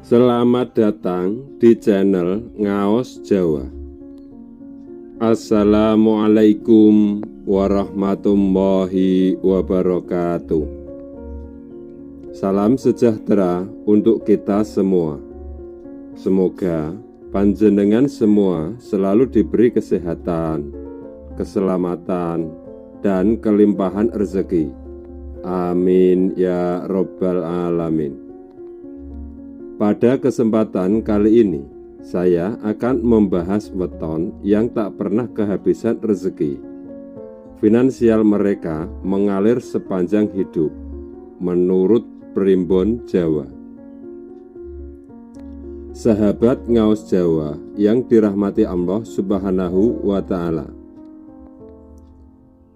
Selamat datang di channel Ngaos Jawa. Assalamualaikum warahmatullahi wabarakatuh. Salam sejahtera untuk kita semua. Semoga panjenengan semua selalu diberi kesehatan, keselamatan, dan kelimpahan rezeki. Amin ya Rabbal Alamin. Pada kesempatan kali ini, saya akan membahas weton yang tak pernah kehabisan rezeki. Finansial mereka mengalir sepanjang hidup, menurut Primbon Jawa. Sahabat Ngaos Jawa yang dirahmati Allah Subhanahu wa Ta'ala.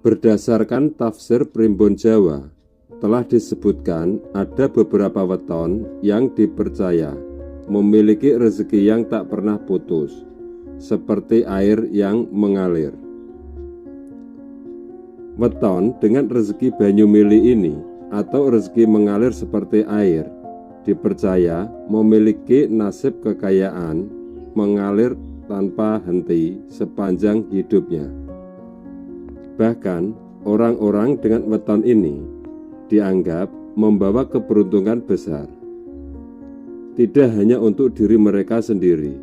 Berdasarkan tafsir Primbon Jawa, telah disebutkan ada beberapa weton yang dipercaya memiliki rezeki yang tak pernah putus, seperti air yang mengalir. Weton dengan rezeki banyu mili ini atau rezeki mengalir seperti air dipercaya memiliki nasib kekayaan mengalir tanpa henti sepanjang hidupnya. Bahkan orang-orang dengan weton ini dianggap membawa keberuntungan besar, tidak hanya untuk diri mereka sendiri,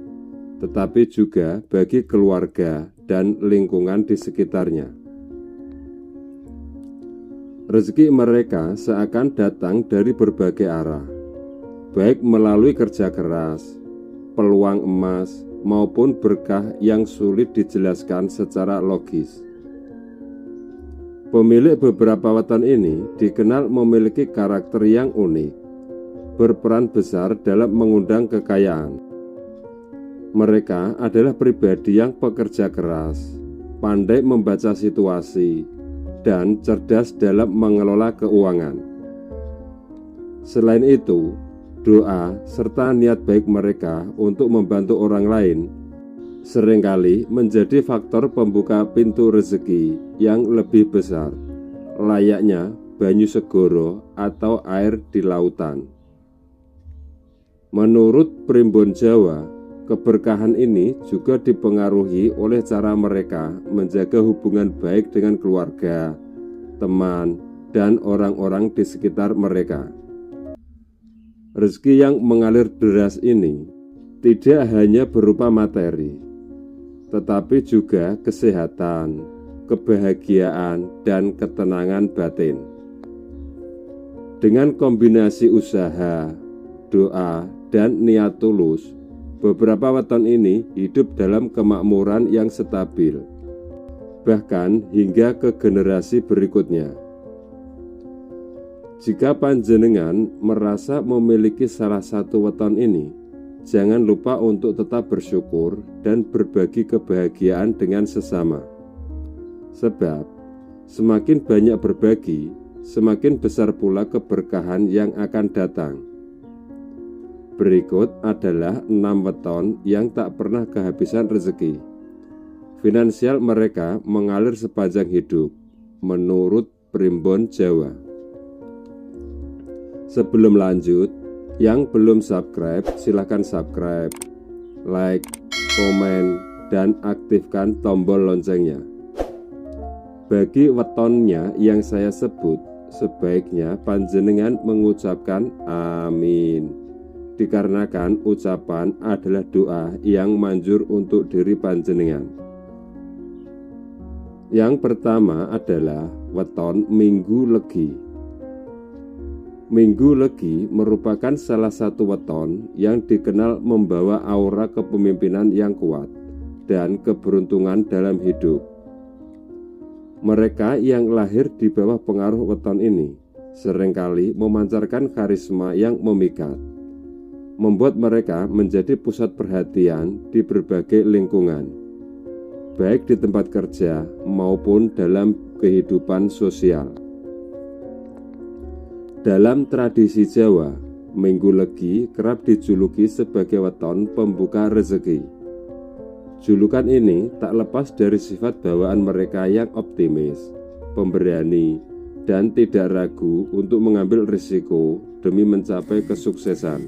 tetapi juga bagi keluarga dan lingkungan di sekitarnya. Rezeki mereka seakan datang dari berbagai arah, baik melalui kerja keras, peluang emas, maupun berkah yang sulit dijelaskan secara logis. Pemilik beberapa weton ini dikenal memiliki karakter yang unik, berperan besar dalam mengundang kekayaan. Mereka adalah pribadi yang pekerja keras, pandai membaca situasi, dan cerdas dalam mengelola keuangan. Selain itu, doa serta niat baik mereka untuk membantu orang lain seringkali menjadi faktor pembuka pintu rezeki yang lebih besar, layaknya banyu segoro atau air di lautan. Menurut Primbon Jawa, keberkahan ini juga dipengaruhi oleh cara mereka menjaga hubungan baik dengan keluarga, teman, dan orang-orang di sekitar mereka. Rezeki yang mengalir deras ini tidak hanya berupa materi, tetapi juga kesehatan, kebahagiaan, dan ketenangan batin. Dengan kombinasi usaha, doa, dan niat tulus, beberapa weton ini hidup dalam kemakmuran yang stabil, bahkan hingga ke generasi berikutnya. Jika panjenengan merasa memiliki salah satu weton ini, jangan lupa untuk tetap bersyukur dan berbagi kebahagiaan dengan sesama. Sebab, semakin banyak berbagi, semakin besar pula keberkahan yang akan datang. Berikut adalah 6 weton yang tak pernah kehabisan rezeki. Finansial mereka mengalir sepanjang hidup, menurut Primbon Jawa. Sebelum lanjut, yang belum subscribe, silahkan subscribe, like, komen, dan aktifkan tombol loncengnya. Bagi wetonnya yang saya sebut, sebaiknya panjenengan mengucapkan amin, dikarenakan ucapan adalah doa yang manjur untuk diri panjenengan. Yang pertama adalah weton Minggu Legi. Minggu Legi merupakan salah satu weton yang dikenal membawa aura kepemimpinan yang kuat dan keberuntungan dalam hidup. Mereka yang lahir di bawah pengaruh weton ini seringkali memancarkan karisma yang memikat, membuat mereka menjadi pusat perhatian di berbagai lingkungan, baik di tempat kerja maupun dalam kehidupan sosial. Dalam tradisi Jawa, Minggu Legi kerap dijuluki sebagai weton pembuka rezeki. Julukan ini tak lepas dari sifat bawaan mereka yang optimis, pemberani, dan tidak ragu untuk mengambil risiko demi mencapai kesuksesan.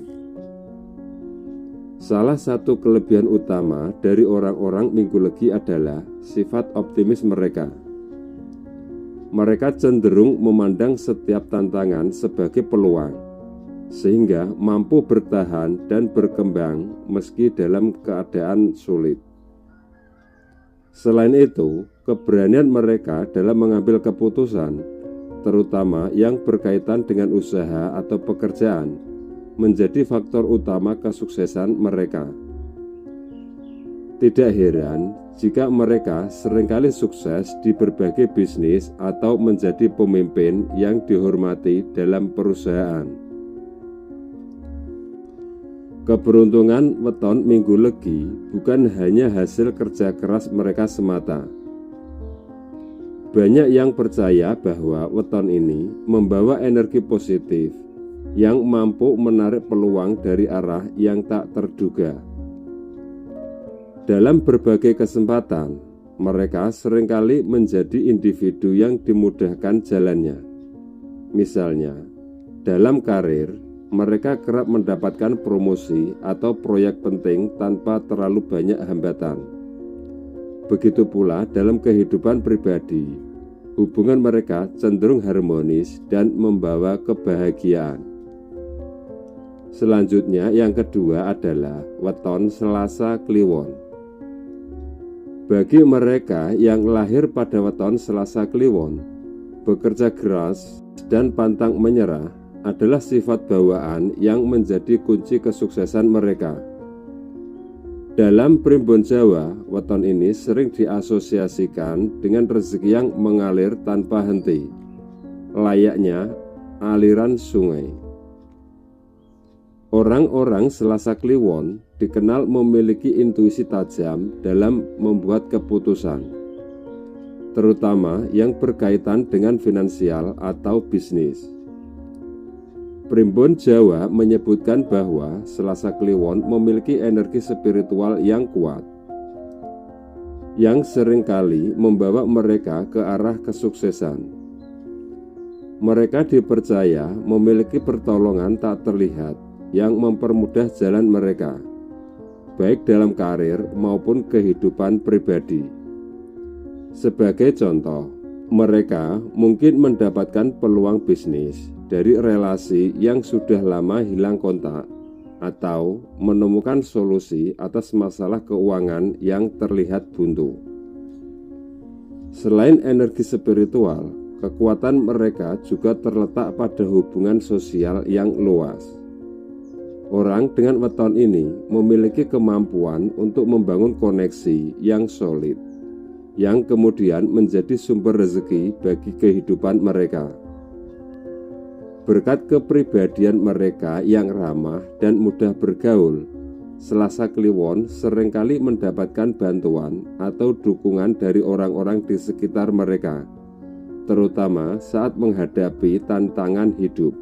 Salah satu kelebihan utama dari orang-orang Minggu Legi adalah sifat optimis mereka. Mereka cenderung memandang setiap tantangan sebagai peluang, sehingga mampu bertahan dan berkembang meski dalam keadaan sulit. Selain itu, keberanian mereka dalam mengambil keputusan, terutama yang berkaitan dengan usaha atau pekerjaan, menjadi faktor utama kesuksesan mereka. Tidak heran jika mereka seringkali sukses di berbagai bisnis atau menjadi pemimpin yang dihormati dalam perusahaan. Keberuntungan weton Minggu Legi bukan hanya hasil kerja keras mereka semata. Banyak yang percaya bahwa weton ini membawa energi positif yang mampu menarik peluang dari arah yang tak terduga. Dalam berbagai kesempatan, mereka seringkali menjadi individu yang dimudahkan jalannya. Misalnya, dalam karir, mereka kerap mendapatkan promosi atau proyek penting tanpa terlalu banyak hambatan. Begitu pula dalam kehidupan pribadi, hubungan mereka cenderung harmonis dan membawa kebahagiaan. Selanjutnya, yang kedua adalah weton Selasa Kliwon. Bagi mereka yang lahir pada weton Selasa Kliwon, bekerja keras dan pantang menyerah adalah sifat bawaan yang menjadi kunci kesuksesan mereka. Dalam primbon Jawa, weton ini sering diasosiasikan dengan rezeki yang mengalir tanpa henti, layaknya aliran sungai. Orang-orang Selasa Kliwon dikenal memiliki intuisi tajam dalam membuat keputusan, terutama yang berkaitan dengan finansial atau bisnis. Primbon Jawa menyebutkan bahwa Selasa Kliwon memiliki energi spiritual yang kuat, yang seringkali membawa mereka ke arah kesuksesan. Mereka dipercaya memiliki pertolongan tak terlihat yang mempermudah jalan mereka, baik dalam karir maupun kehidupan pribadi. Sebagai contoh, mereka mungkin mendapatkan peluang bisnis dari relasi yang sudah lama hilang kontak, atau menemukan solusi atas masalah keuangan yang terlihat buntu. Selain energi spiritual, kekuatan mereka juga terletak pada hubungan sosial yang luas. Orang dengan weton ini memiliki kemampuan untuk membangun koneksi yang solid, yang kemudian menjadi sumber rezeki bagi kehidupan mereka. Berkat kepribadian mereka yang ramah dan mudah bergaul, Selasa Kliwon seringkali mendapatkan bantuan atau dukungan dari orang-orang di sekitar mereka, terutama saat menghadapi tantangan hidup.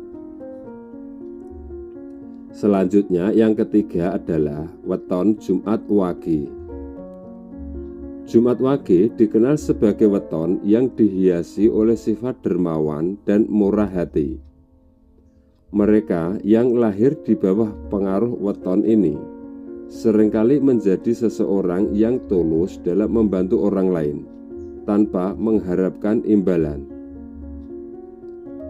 Selanjutnya, yang ketiga adalah weton Jumat Wage. Jumat Wage dikenal sebagai weton yang dihiasi oleh sifat dermawan dan murah hati. Mereka yang lahir di bawah pengaruh weton ini seringkali menjadi seseorang yang tulus dalam membantu orang lain tanpa mengharapkan imbalan.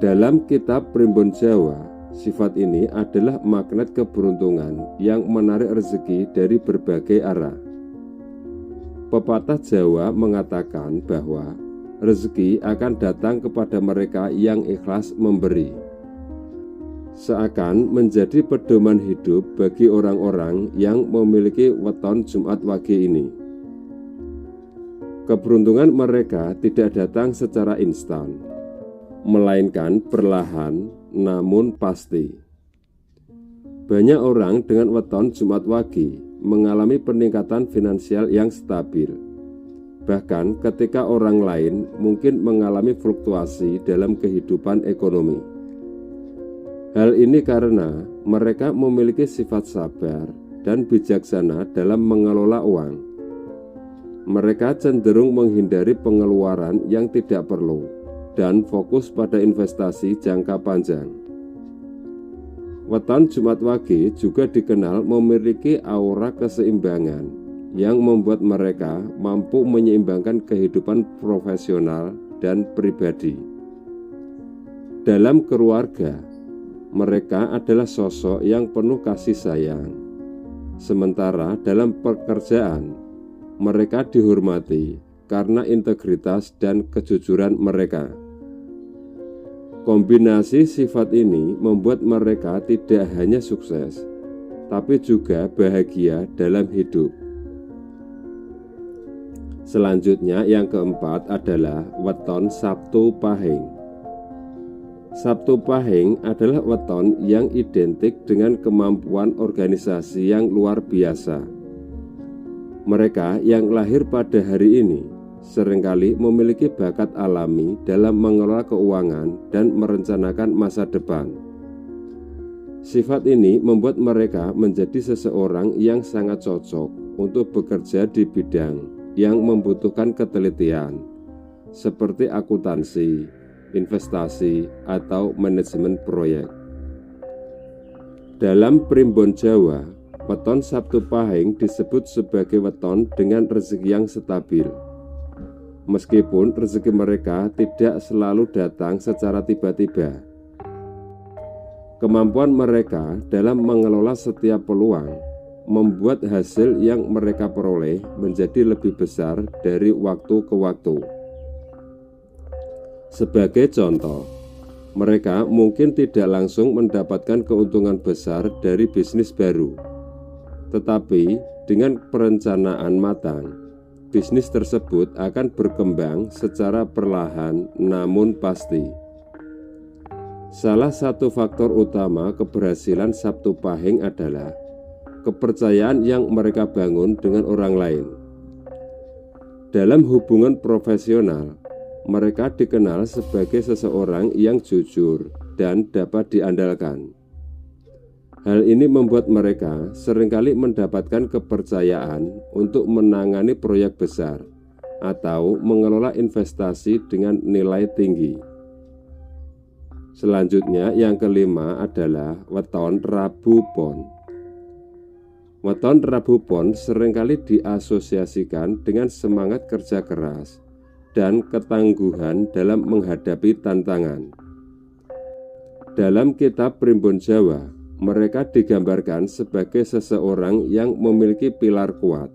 Dalam kitab Primbon Jawa, sifat ini adalah magnet keberuntungan yang menarik rezeki dari berbagai arah. Pepatah Jawa mengatakan bahwa rezeki akan datang kepada mereka yang ikhlas memberi, seakan menjadi pedoman hidup bagi orang-orang yang memiliki weton Jumat Wage ini. Keberuntungan mereka tidak datang secara instan, melainkan perlahan namun pasti. Banyak orang dengan weton Jumat Wage mengalami peningkatan finansial yang stabil, bahkan ketika orang lain mungkin mengalami fluktuasi dalam kehidupan ekonomi. Hal ini karena mereka memiliki sifat sabar dan bijaksana dalam mengelola uang. Mereka cenderung menghindari pengeluaran yang tidak perlu dan fokus pada investasi jangka panjang. Weton Jumat Wage juga dikenal memiliki aura keseimbangan yang membuat mereka mampu menyeimbangkan kehidupan profesional dan pribadi. Dalam keluarga, mereka adalah sosok yang penuh kasih sayang. Sementara dalam pekerjaan, mereka dihormati karena integritas dan kejujuran mereka. Kombinasi sifat ini membuat mereka tidak hanya sukses, tapi juga bahagia dalam hidup. Selanjutnya yang keempat adalah weton Sabtu Pahing. Sabtu Pahing adalah weton yang identik dengan kemampuan organisasi yang luar biasa. Mereka yang lahir pada hari ini seringkali memiliki bakat alami dalam mengelola keuangan dan merencanakan masa depan. Sifat ini membuat mereka menjadi seseorang yang sangat cocok untuk bekerja di bidang yang membutuhkan ketelitian, seperti akuntansi, investasi, atau manajemen proyek. Dalam primbon Jawa, weton Sabtu Pahing disebut sebagai weton dengan rezeki yang stabil. Meskipun rezeki mereka tidak selalu datang secara tiba-tiba, kemampuan mereka dalam mengelola setiap peluang membuat hasil yang mereka peroleh menjadi lebih besar dari waktu ke waktu. Sebagai contoh, mereka mungkin tidak langsung mendapatkan keuntungan besar dari bisnis baru, tetapi dengan perencanaan matang, bisnis tersebut akan berkembang secara perlahan namun pasti. Salah satu faktor utama keberhasilan Sabtu Pahing adalah kepercayaan yang mereka bangun dengan orang lain. Dalam hubungan profesional, mereka dikenal sebagai seseorang yang jujur dan dapat diandalkan. Hal ini membuat mereka seringkali mendapatkan kepercayaan untuk menangani proyek besar atau mengelola investasi dengan nilai tinggi. Selanjutnya yang kelima adalah weton Rabu Pon. Weton Rabu Pon seringkali diasosiasikan dengan semangat kerja keras dan ketangguhan dalam menghadapi tantangan. Dalam kitab Primbon Jawa, mereka digambarkan sebagai seseorang yang memiliki pilar kuat,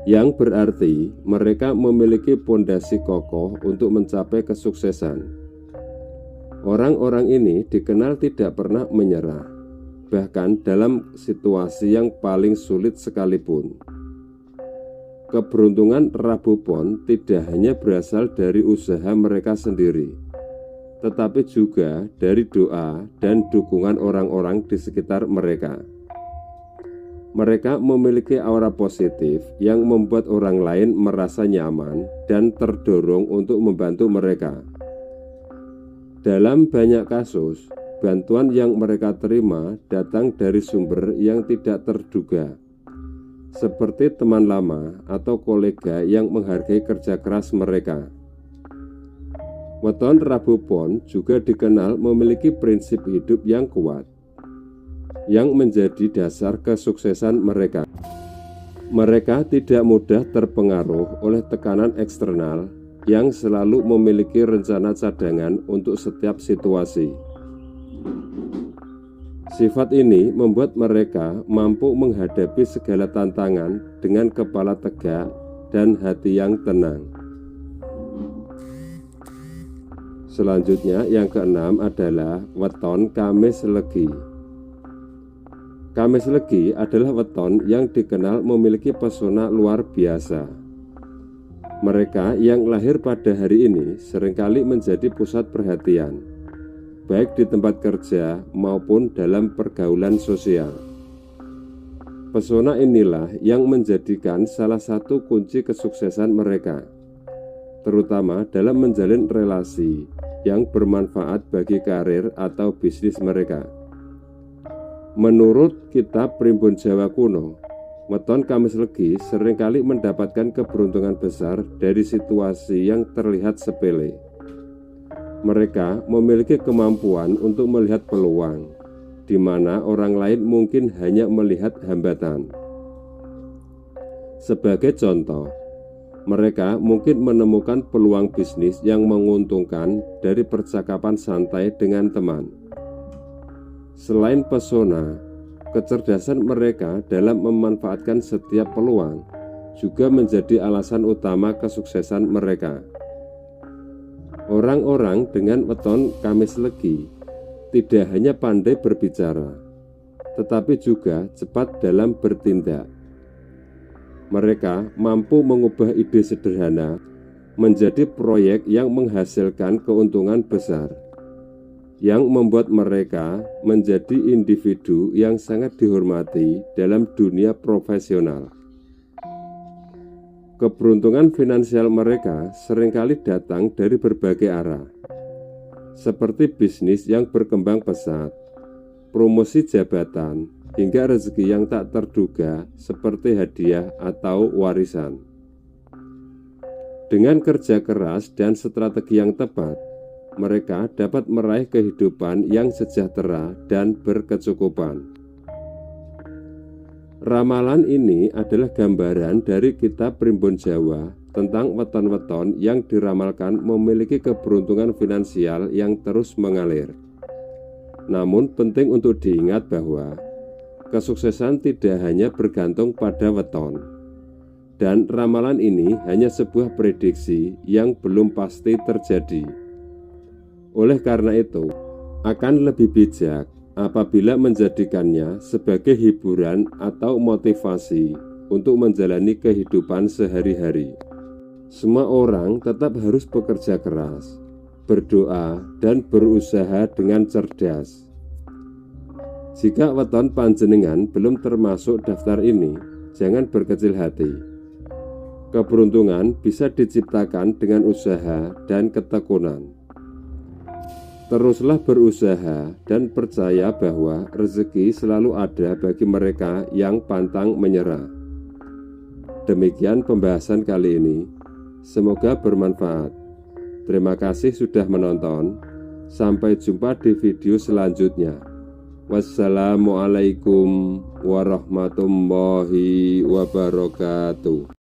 yang berarti mereka memiliki pondasi kokoh untuk mencapai kesuksesan. Orang-orang ini dikenal tidak pernah menyerah, bahkan dalam situasi yang paling sulit sekalipun. Keberuntungan Rabu Pon tidak hanya berasal dari usaha mereka sendiri, tetapi juga dari doa dan dukungan orang-orang di sekitar mereka. Mereka memiliki aura positif yang membuat orang lain merasa nyaman dan terdorong untuk membantu mereka. Dalam banyak kasus, bantuan yang mereka terima datang dari sumber yang tidak terduga, seperti teman lama atau kolega yang menghargai kerja keras mereka. Weton Rabu Pon juga dikenal memiliki prinsip hidup yang kuat, yang menjadi dasar kesuksesan mereka. Mereka tidak mudah terpengaruh oleh tekanan eksternal yang selalu memiliki rencana cadangan untuk setiap situasi. Sifat ini membuat mereka mampu menghadapi segala tantangan dengan kepala tegak dan hati yang tenang. Selanjutnya yang keenam adalah weton Kamis Legi. Kamis Legi adalah weton yang dikenal memiliki pesona luar biasa. Mereka yang lahir pada hari ini seringkali menjadi pusat perhatian, baik di tempat kerja maupun dalam pergaulan sosial. Pesona inilah yang menjadikan salah satu kunci kesuksesan mereka, terutama dalam menjalin relasi yang bermanfaat bagi karir atau bisnis mereka. Menurut kitab Primbon Jawa kuno, weton Kamis Legi seringkali mendapatkan keberuntungan besar dari situasi yang terlihat sepele. Mereka memiliki kemampuan untuk melihat peluang, di mana orang lain mungkin hanya melihat hambatan. Sebagai contoh, mereka mungkin menemukan peluang bisnis yang menguntungkan dari percakapan santai dengan teman. Selain pesona, kecerdasan mereka dalam memanfaatkan setiap peluang juga menjadi alasan utama kesuksesan mereka. Orang-orang dengan weton Kamis Legi tidak hanya pandai berbicara, tetapi juga cepat dalam bertindak. Mereka mampu mengubah ide sederhana menjadi proyek yang menghasilkan keuntungan besar, yang membuat mereka menjadi individu yang sangat dihormati dalam dunia profesional. Keberuntungan finansial mereka seringkali datang dari berbagai arah, seperti bisnis yang berkembang pesat, promosi jabatan, hingga rezeki yang tak terduga seperti hadiah atau warisan. Dengan kerja keras dan strategi yang tepat, mereka dapat meraih kehidupan yang sejahtera dan berkecukupan. Ramalan ini adalah gambaran dari kitab Primbon Jawa tentang weton-weton yang diramalkan memiliki keberuntungan finansial yang terus mengalir. Namun penting untuk diingat bahwa kesuksesan tidak hanya bergantung pada weton, dan ramalan ini hanya sebuah prediksi yang belum pasti terjadi. Oleh karena itu, akan lebih bijak apabila menjadikannya sebagai hiburan atau motivasi untuk menjalani kehidupan sehari-hari. Semua orang tetap harus bekerja keras, berdoa, dan berusaha dengan cerdas. Jika weton panjenengan belum termasuk daftar ini, jangan berkecil hati. Keberuntungan bisa diciptakan dengan usaha dan ketekunan. Teruslah berusaha dan percaya bahwa rezeki selalu ada bagi mereka yang pantang menyerah. Demikian pembahasan kali ini. Semoga bermanfaat. Terima kasih sudah menonton. Sampai jumpa di video selanjutnya. Wassalamualaikum warahmatullahi wabarakatuh.